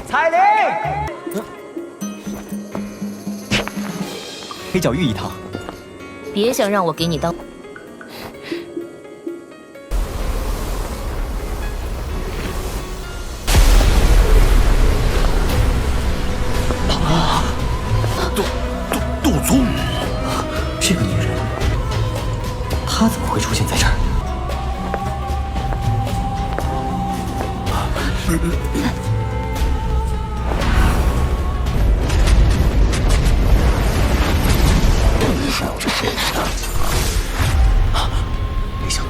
彩铃，黑角玉一套。别想让我给你当。杜宗，这个女人，她怎么会出现在这儿？别想！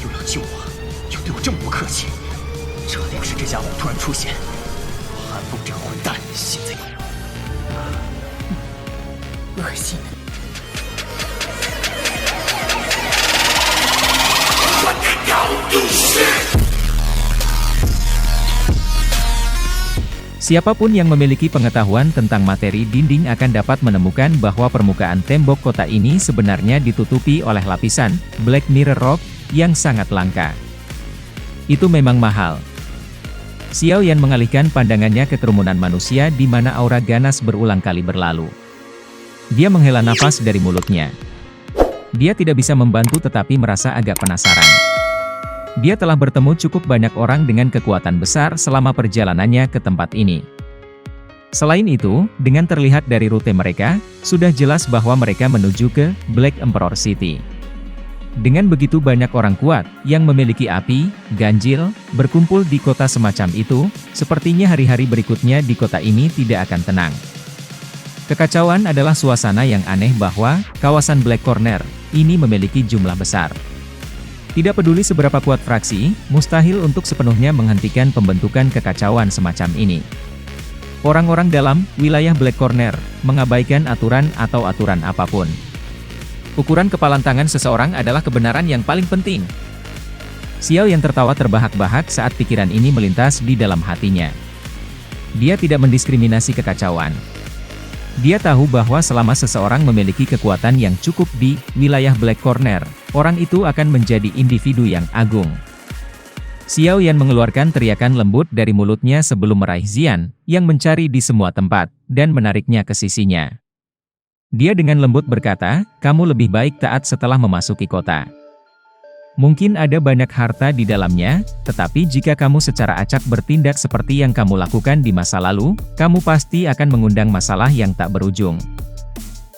又要救我，又对我这么不客气，这得是这家伙突然出现。韩风这个混蛋，现在恶心的。Siapapun yang memiliki pengetahuan tentang materi dinding akan dapat menemukan bahwa permukaan tembok kota ini sebenarnya ditutupi oleh lapisan Black Mirror Rock yang sangat langka. Itu memang mahal. Xiao Yan mengalihkan pandangannya ke kerumunan manusia di mana aura ganas berulang kali berlalu. Dia menghela nafas dari mulutnya. Dia tidak bisa membantu tetapi merasa agak penasaran. Dia telah bertemu cukup banyak orang dengan kekuatan besar selama perjalanannya ke tempat ini. Selain itu, dengan terlihat dari rute mereka, sudah jelas bahwa mereka menuju ke Black Emperor City. Dengan begitu banyak orang kuat, yang memiliki api, ganjil, berkumpul di kota semacam itu, sepertinya hari-hari berikutnya di kota ini tidak akan tenang. Kekacauan adalah suasana yang aneh bahwa, kawasan Black Corner, ini memiliki jumlah besar. Tidak peduli seberapa kuat fraksi, mustahil untuk sepenuhnya menghentikan pembentukan kekacauan semacam ini. Orang-orang dalam wilayah Black Corner mengabaikan aturan atau aturan apapun. Ukuran kepalan tangan seseorang adalah kebenaran yang paling penting. Xiao yang tertawa terbahak-bahak saat pikiran ini melintas di dalam hatinya. Dia tidak mendiskriminasi kekacauan. Dia tahu bahwa selama seseorang memiliki kekuatan yang cukup di wilayah Black Corner, orang itu akan menjadi individu yang agung. Xiao Yan mengeluarkan teriakan lembut dari mulutnya sebelum meraih Xian, yang mencari di semua tempat, dan menariknya ke sisinya. Dia dengan lembut berkata, kamu lebih baik taat setelah memasuki kota. Mungkin ada banyak harta di dalamnya, tetapi jika kamu secara acak bertindak seperti yang kamu lakukan di masa lalu, kamu pasti akan mengundang masalah yang tak berujung.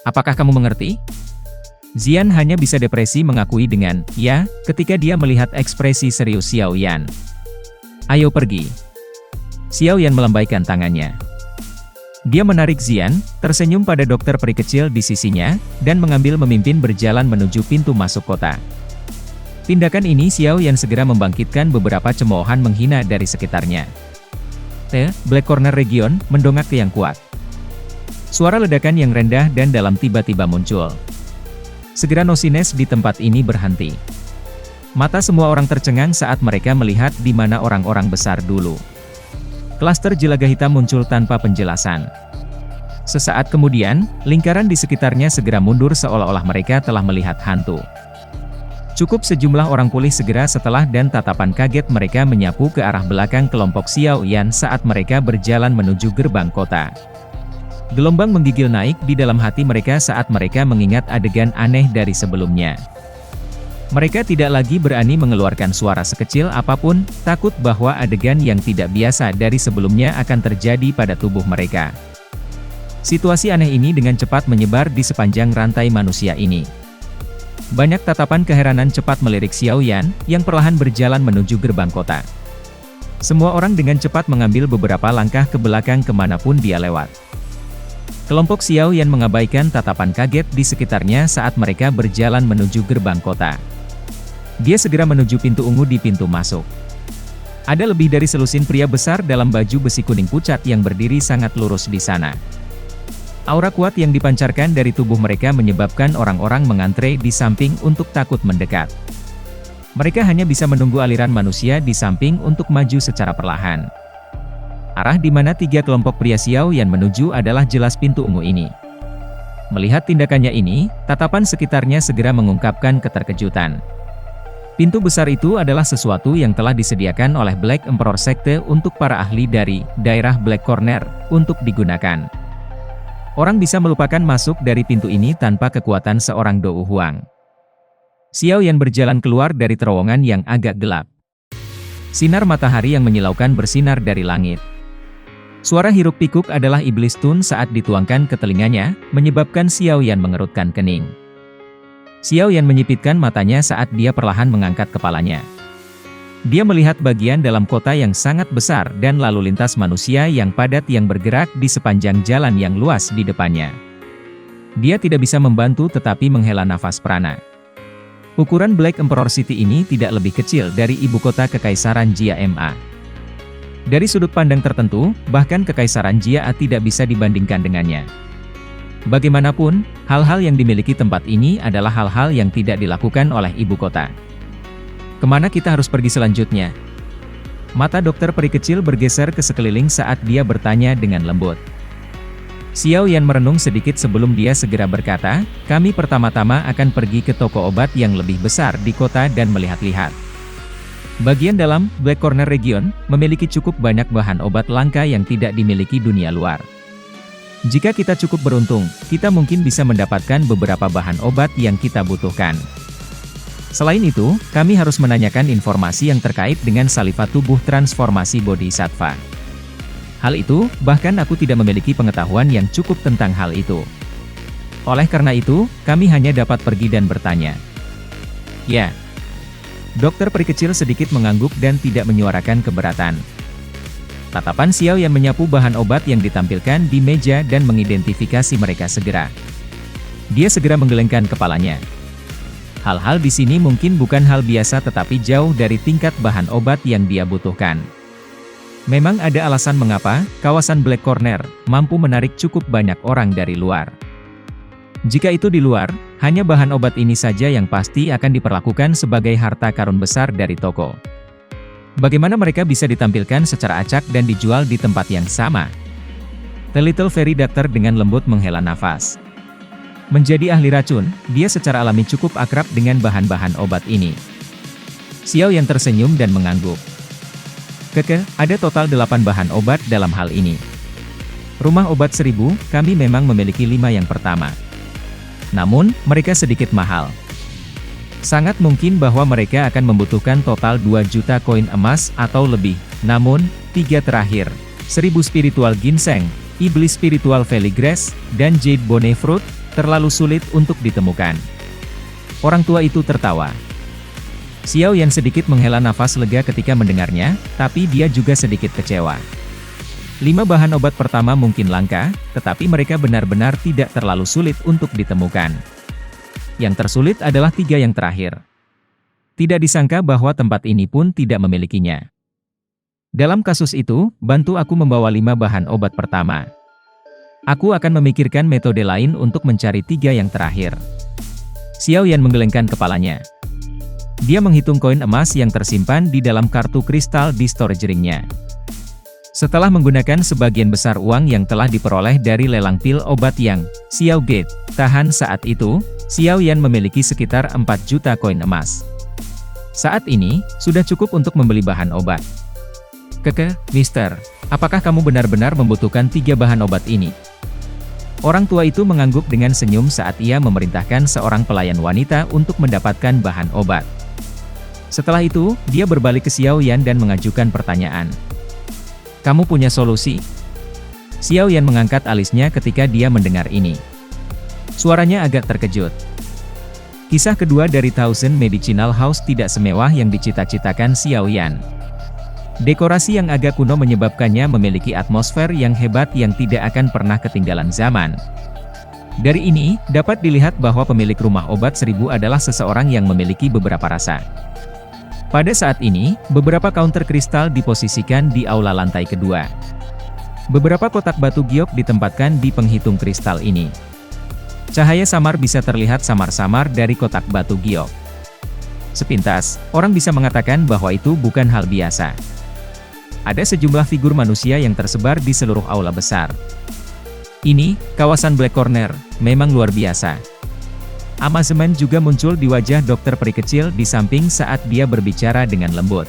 Apakah kamu mengerti? Xian hanya bisa depresi mengakui dengan, ya, ketika dia melihat ekspresi serius Xiao Yan. Ayo pergi. Xiao Yan melambaikan tangannya. Dia menarik Xian, tersenyum pada dokter peri kecil di sisinya, dan mengambil memimpin berjalan menuju pintu masuk kota. Tindakan ini Xiao Yan segera membangkitkan beberapa cemoohan menghina dari sekitarnya. Black Corner Region mendongak ke yang kuat. Suara ledakan yang rendah dan dalam tiba-tiba muncul. Segera nosines di tempat ini berhenti. Mata semua orang tercengang saat mereka melihat di mana orang-orang besar dulu. Klaster jelaga hitam muncul tanpa penjelasan. Sesaat kemudian, lingkaran di sekitarnya segera mundur seolah-olah mereka telah melihat hantu. Cukup sejumlah orang pulih segera setelah dan tatapan kaget mereka menyapu ke arah belakang kelompok Xiao Yan saat mereka berjalan menuju gerbang kota. Gelombang menggigil naik di dalam hati mereka saat mereka mengingat adegan aneh dari sebelumnya. Mereka tidak lagi berani mengeluarkan suara sekecil apapun, takut bahwa adegan yang tidak biasa dari sebelumnya akan terjadi pada tubuh mereka. Situasi aneh ini dengan cepat menyebar di sepanjang rantai manusia ini. Banyak tatapan keheranan cepat melirik Xiao Yan, yang perlahan berjalan menuju gerbang kota. Semua orang dengan cepat mengambil beberapa langkah ke belakang kemanapun dia lewat. Kelompok Xiao Yan mengabaikan tatapan kaget di sekitarnya saat mereka berjalan menuju gerbang kota. Dia segera menuju pintu ungu di pintu masuk. Ada lebih dari selusin pria besar dalam baju besi kuning pucat yang berdiri sangat lurus di sana. Aura kuat yang dipancarkan dari tubuh mereka menyebabkan orang-orang mengantre di samping untuk takut mendekat. Mereka hanya bisa menunggu aliran manusia di samping untuk maju secara perlahan. Arah di mana 3 kelompok pria Xiaoyan menuju adalah jelas pintu ungu ini. Melihat tindakannya ini, tatapan sekitarnya segera mengungkapkan keterkejutan. Pintu besar itu adalah sesuatu yang telah disediakan oleh Black Emperor Sekte untuk para ahli dari daerah Black Corner untuk digunakan. Orang bisa melupakan masuk dari pintu ini tanpa kekuatan seorang Dou Huang. Xiaoyan berjalan keluar dari terowongan yang agak gelap. Sinar matahari yang menyilaukan bersinar dari langit. Suara hiruk-pikuk adalah iblis Tun saat dituangkan ke telinganya, menyebabkan Xiaoyan mengerutkan kening. Xiaoyan menyipitkan matanya saat dia perlahan mengangkat kepalanya. Dia melihat bagian dalam kota yang sangat besar dan lalu lintas manusia yang padat yang bergerak di sepanjang jalan yang luas di depannya. Dia tidak bisa membantu tetapi menghela nafas prana. Ukuran Black Emperor City ini tidak lebih kecil dari ibu kota Kekaisaran Jia Ma. Dari sudut pandang tertentu, bahkan Kekaisaran Jia tidak bisa dibandingkan dengannya. Bagaimanapun, hal-hal yang dimiliki tempat ini adalah hal-hal yang tidak dilakukan oleh ibu kota. Kemana kita harus pergi selanjutnya? Mata dokter peri kecil bergeser ke sekeliling saat dia bertanya dengan lembut. Xiaoyan merenung sedikit sebelum dia segera berkata, kami pertama-tama akan pergi ke toko obat yang lebih besar di kota dan melihat-lihat. Bagian dalam, Black Corner Region, memiliki cukup banyak bahan obat langka yang tidak dimiliki dunia luar. Jika kita cukup beruntung, kita mungkin bisa mendapatkan beberapa bahan obat yang kita butuhkan. Selain itu, kami harus menanyakan informasi yang terkait dengan salifat tubuh transformasi Bodhisattva. Hal itu, bahkan aku tidak memiliki pengetahuan yang cukup tentang hal itu. Oleh karena itu, kami hanya dapat pergi dan bertanya. Ya. Dokter peri kecil sedikit mengangguk dan tidak menyuarakan keberatan. Tatapan Xiaoyan menyapu bahan obat yang ditampilkan di meja dan mengidentifikasi mereka segera. Dia segera menggelengkan kepalanya. Hal-hal di sini mungkin bukan hal biasa tetapi jauh dari tingkat bahan obat yang dia butuhkan. Memang ada alasan mengapa kawasan Black Corner mampu menarik cukup banyak orang dari luar. Jika itu di luar, hanya bahan obat ini saja yang pasti akan diperlakukan sebagai harta karun besar dari toko. Bagaimana mereka bisa ditampilkan secara acak dan dijual di tempat yang sama? The Little Fairy Doctor dengan lembut menghela nafas. Menjadi ahli racun, dia secara alami cukup akrab dengan bahan-bahan obat ini. Xiaoyan tersenyum dan mengangguk. Ada total 8 bahan obat dalam hal ini. Rumah obat 1000, kami memang memiliki 5 yang pertama. Namun, mereka sedikit mahal. Sangat mungkin bahwa mereka akan membutuhkan total 2 juta koin emas atau lebih. Namun, 3 terakhir, 1000 spiritual ginseng, iblis spiritual Feligrass, dan jade bone fruit, terlalu sulit untuk ditemukan. Orang tua itu tertawa. Xiaoyan sedikit menghela nafas lega ketika mendengarnya, tapi dia juga sedikit kecewa. 5 bahan obat pertama mungkin langka, tetapi mereka benar-benar tidak terlalu sulit untuk ditemukan. Yang tersulit adalah 3 yang terakhir. Tidak disangka bahwa tempat ini pun tidak memilikinya. Dalam kasus itu, bantu aku membawa 5 bahan obat pertama. Aku akan memikirkan metode lain untuk mencari 3 yang terakhir. Xiaoyan menggelengkan kepalanya. Dia menghitung koin emas yang tersimpan di dalam kartu kristal di storage ring-nya. Setelah menggunakan sebagian besar uang yang telah diperoleh dari lelang pil obat yang Xiao Gate tahan saat itu, Xiaoyan memiliki sekitar 4 juta koin emas. Saat ini, sudah cukup untuk membeli bahan obat. Mister, apakah kamu benar-benar membutuhkan 3 bahan obat ini? Orang tua itu mengangguk dengan senyum saat ia memerintahkan seorang pelayan wanita untuk mendapatkan bahan obat. Setelah itu, dia berbalik ke Xiaoyan dan mengajukan pertanyaan. Kamu punya solusi? Xiaoyan mengangkat alisnya ketika dia mendengar ini. Suaranya agak terkejut. Kisah kedua dari Thousand Medicinal House tidak semewah yang dicita-citakan Xiaoyan. Dekorasi yang agak kuno menyebabkannya memiliki atmosfer yang hebat yang tidak akan pernah ketinggalan zaman. Dari ini, dapat dilihat bahwa pemilik rumah obat 1000 adalah seseorang yang memiliki beberapa rasa. Pada saat ini, beberapa counter kristal diposisikan di aula lantai kedua. Beberapa kotak batu giok ditempatkan di penghitung kristal ini. Cahaya samar bisa terlihat samar-samar dari kotak batu giok. Sepintas, orang bisa mengatakan bahwa itu bukan hal biasa. Ada sejumlah figur manusia yang tersebar di seluruh aula besar. Ini, kawasan Black Corner, memang luar biasa. Amazement juga muncul di wajah dokter peri kecil di samping saat dia berbicara dengan lembut.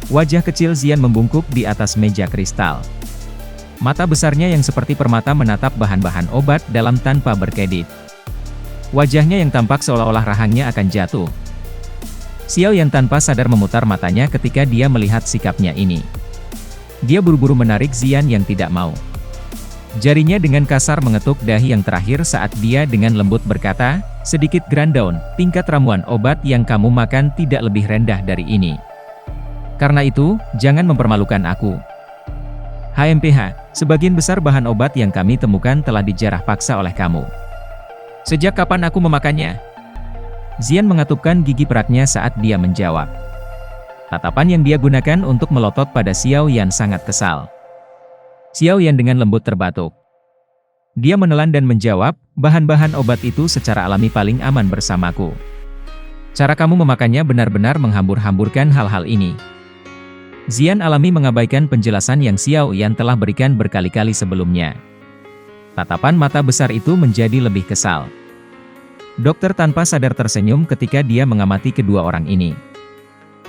Wajah kecil Xian membungkuk di atas meja kristal. Mata besarnya yang seperti permata menatap bahan-bahan obat dalam tanpa berkedip. Wajahnya yang tampak seolah-olah rahangnya akan jatuh. Xiao Yan tanpa sadar memutar matanya ketika dia melihat sikapnya ini. Dia buru-buru menarik Xian yang tidak mau. Jarinya dengan kasar mengetuk dahi yang terakhir saat dia dengan lembut berkata, "Sedikit Granddawn, tingkat ramuan obat yang kamu makan tidak lebih rendah dari ini. Karena itu, jangan mempermalukan aku. HMPH, sebagian besar bahan obat yang kami temukan telah dijarah paksa oleh kamu. Sejak kapan aku memakannya?" Xian mengatupkan gigi peraknya saat dia menjawab. Tatapan yang dia gunakan untuk melotot pada Xiao Yan sangat kesal. Xiao Yan dengan lembut terbatuk. Dia menelan dan menjawab, "Bahan-bahan obat itu secara alami paling aman bersamaku. Cara kamu memakannya benar-benar menghambur-hamburkan hal-hal ini." Xian alami mengabaikan penjelasan yang Xiao Yan telah berikan berkali-kali sebelumnya. Tatapan mata besar itu menjadi lebih kesal. Dokter tanpa sadar tersenyum ketika dia mengamati kedua orang ini.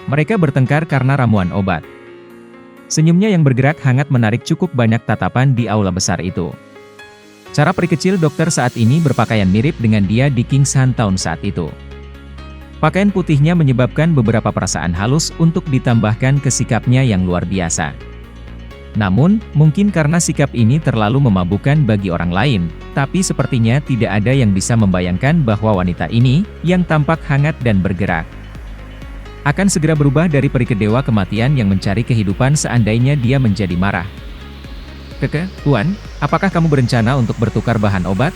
Mereka bertengkar karena ramuan obat. Senyumnya yang bergerak hangat menarik cukup banyak tatapan di aula besar itu. Cara peri kecil dokter saat ini berpakaian mirip dengan dia di Kingshan Town saat itu. Pakaian putihnya menyebabkan beberapa perasaan halus untuk ditambahkan ke sikapnya yang luar biasa. Namun, mungkin karena sikap ini terlalu memabukkan bagi orang lain, tapi sepertinya tidak ada yang bisa membayangkan bahwa wanita ini, yang tampak hangat dan bergerak, akan segera berubah dari peri kedewa kematian yang mencari kehidupan seandainya dia menjadi marah. "Keke, Tuan, apakah kamu berencana untuk bertukar bahan obat?"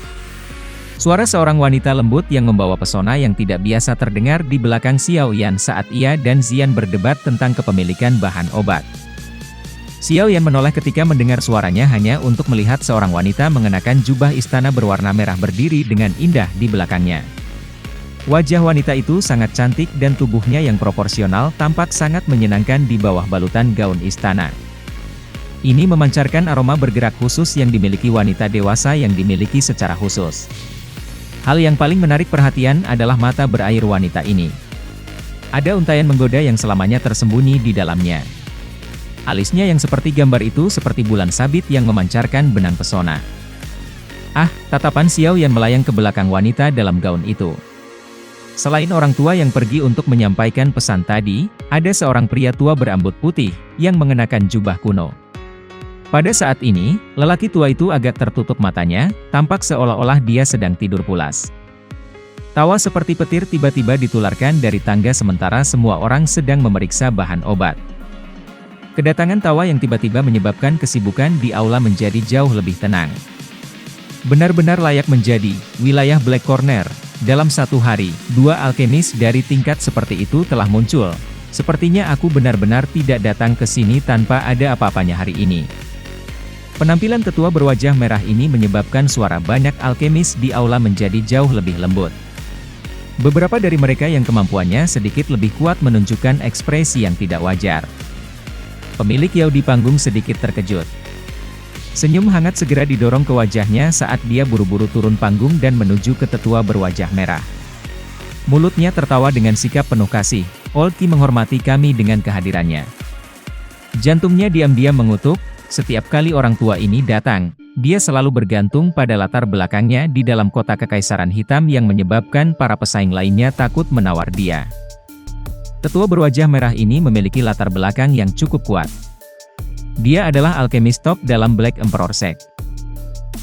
Suara seorang wanita lembut yang membawa pesona yang tidak biasa terdengar di belakang Xiao Yan saat ia dan Xian berdebat tentang kepemilikan bahan obat. Xiao Yan menoleh ketika mendengar suaranya hanya untuk melihat seorang wanita mengenakan jubah istana berwarna merah berdiri dengan indah di belakangnya. Wajah wanita itu sangat cantik dan tubuhnya yang proporsional tampak sangat menyenangkan di bawah balutan gaun istana. Ini memancarkan aroma bergerak khusus yang dimiliki wanita dewasa yang dimiliki secara khusus. Hal yang paling menarik perhatian adalah mata berair wanita ini. Ada untaian menggoda yang selamanya tersembunyi di dalamnya. Alisnya yang seperti gambar itu seperti bulan sabit yang memancarkan benang pesona. Ah, tatapan Xiao Yan melayang ke belakang wanita dalam gaun itu. Selain orang tua yang pergi untuk menyampaikan pesan tadi, ada seorang pria tua berambut putih, yang mengenakan jubah kuno. Pada saat ini, lelaki tua itu agak tertutup matanya, tampak seolah-olah dia sedang tidur pulas. Tawa seperti petir tiba-tiba ditularkan dari tangga sementara semua orang sedang memeriksa bahan obat. Kedatangan tawa yang tiba-tiba menyebabkan kesibukan di aula menjadi jauh lebih tenang. Benar-benar layak menjadi wilayah Black Corner. Dalam satu hari, 2 alkemis dari tingkat seperti itu telah muncul. Sepertinya aku benar-benar tidak datang ke sini tanpa ada apa-apanya hari ini. Penampilan tetua berwajah merah ini menyebabkan suara banyak alkemis di aula menjadi jauh lebih lembut. Beberapa dari mereka yang kemampuannya sedikit lebih kuat menunjukkan ekspresi yang tidak wajar. Pemilik Yao di panggung sedikit terkejut. Senyum hangat segera didorong ke wajahnya saat dia buru-buru turun panggung dan menuju ke tetua berwajah merah. Mulutnya tertawa dengan sikap penuh kasih. Old Qi menghormati kami dengan kehadirannya. Jantungnya diam-diam mengutuk. Setiap kali orang tua ini datang, dia selalu bergantung pada latar belakangnya di dalam kota kekaisaran hitam yang menyebabkan para pesaing lainnya takut menawar dia. Tetua berwajah merah ini memiliki latar belakang yang cukup kuat. Dia adalah alkemis top dalam Black Emperor Sect.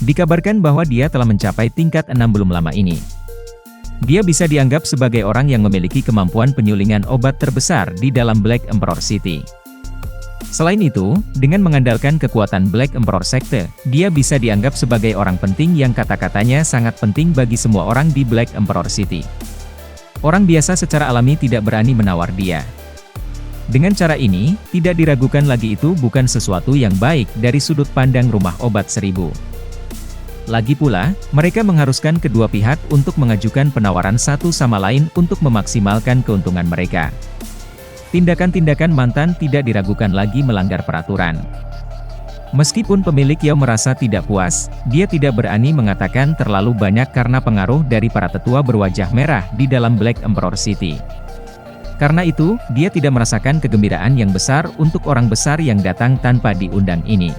Dikabarkan bahwa dia telah mencapai tingkat 6 belum lama ini. Dia bisa dianggap sebagai orang yang memiliki kemampuan penyulingan obat terbesar di dalam Black Emperor City. Selain itu, dengan mengandalkan kekuatan Black Emperor Sekte, dia bisa dianggap sebagai orang penting yang kata-katanya sangat penting bagi semua orang di Black Emperor City. Orang biasa secara alami tidak berani menawar dia. Dengan cara ini, tidak diragukan lagi itu bukan sesuatu yang baik dari sudut pandang rumah obat 1000. Lagi pula, mereka mengharuskan kedua pihak untuk mengajukan penawaran satu sama lain untuk memaksimalkan keuntungan mereka. Tindakan-tindakan mantan tidak diragukan lagi melanggar peraturan. Meskipun pemilik Yao merasa tidak puas, dia tidak berani mengatakan terlalu banyak karena pengaruh dari para tetua berwajah merah di dalam Black Emperor City. Karena itu, dia tidak merasakan kegembiraan yang besar untuk orang besar yang datang tanpa diundang ini.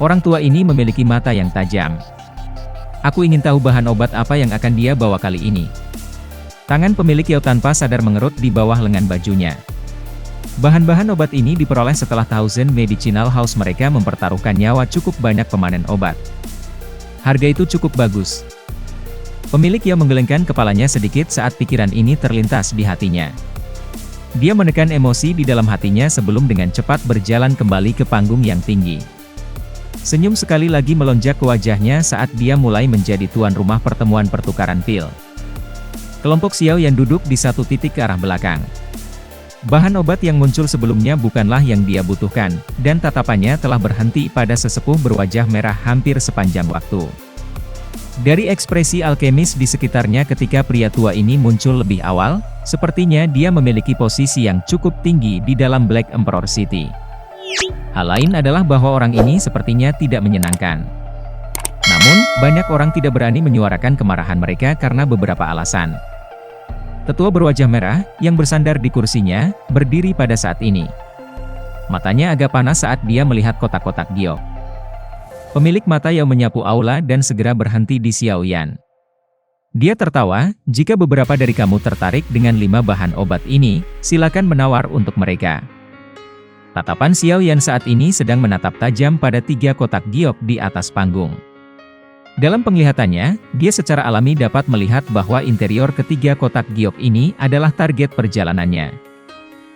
Orang tua ini memiliki mata yang tajam. Aku ingin tahu bahan obat apa yang akan dia bawa kali ini. Tangan pemilik Yao tanpa sadar mengerut di bawah lengan bajunya. Bahan-bahan obat ini diperoleh setelah Thousand Medicinal House mereka mempertaruhkan nyawa cukup banyak pemanen obat. Harga itu cukup bagus. Pemilik Yao menggelengkan kepalanya sedikit saat pikiran ini terlintas di hatinya. Dia menekan emosi di dalam hatinya sebelum dengan cepat berjalan kembali ke panggung yang tinggi. Senyum sekali lagi melonjak ke wajahnya saat dia mulai menjadi tuan rumah pertemuan pertukaran pil. Kelompok Xiao yang duduk di satu titik ke arah belakang. Bahan obat yang muncul sebelumnya bukanlah yang dia butuhkan, dan tatapannya telah berhenti pada sesepuh berwajah merah hampir sepanjang waktu. Dari ekspresi alkemis di sekitarnya ketika pria tua ini muncul lebih awal, sepertinya dia memiliki posisi yang cukup tinggi di dalam Black Emperor City. Hal lain adalah bahwa orang ini sepertinya tidak menyenangkan. Namun, banyak orang tidak berani menyuarakan kemarahan mereka karena beberapa alasan. Tetua berwajah merah, yang bersandar di kursinya, berdiri pada saat ini. Matanya agak panas saat dia melihat kotak-kotak giok. Pemilik mata Yao menyapu aula dan segera berhenti di Xiaoyan. Dia tertawa, jika beberapa dari kamu tertarik dengan 5 bahan obat ini, silakan menawar untuk mereka. Tatapan Xiaoyan saat ini sedang menatap tajam pada 3 kotak giok di atas panggung. Dalam penglihatannya, dia secara alami dapat melihat bahwa interior ketiga kotak giok ini adalah target perjalanannya.